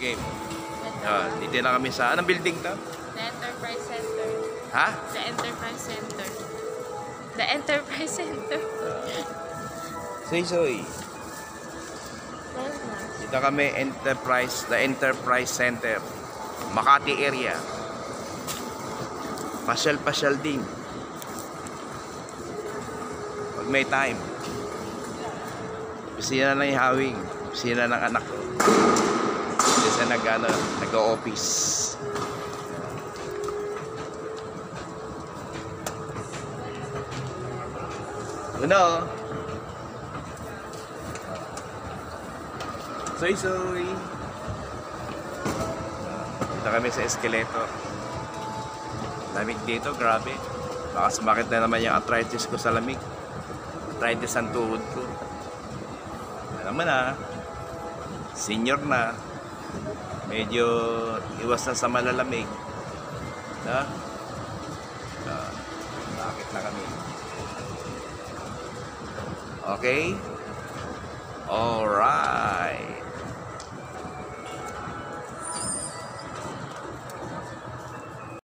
game. Dito na kami sa, anong building to? The Enterprise Center. Ha? The Enterprise Center. The Enterprise Center. Soy. Yes, na. Dito kami, the Enterprise Center. Makati area. Pasyal-pasyal din. Pag may time. Bisina na yung hawing. Bisina ng anak ko. Kasi nag-o-office. Uno. Soy. Dito kami sa Esqueleto. Lamig dito, grabe. Baka sumakit na naman yung arthritis ko sa lamig. Arthritis ang tuhod ko. Alam mo na, senior na. Medyo iwas na sa malalamig. Bakit na kami? Okay? Alright.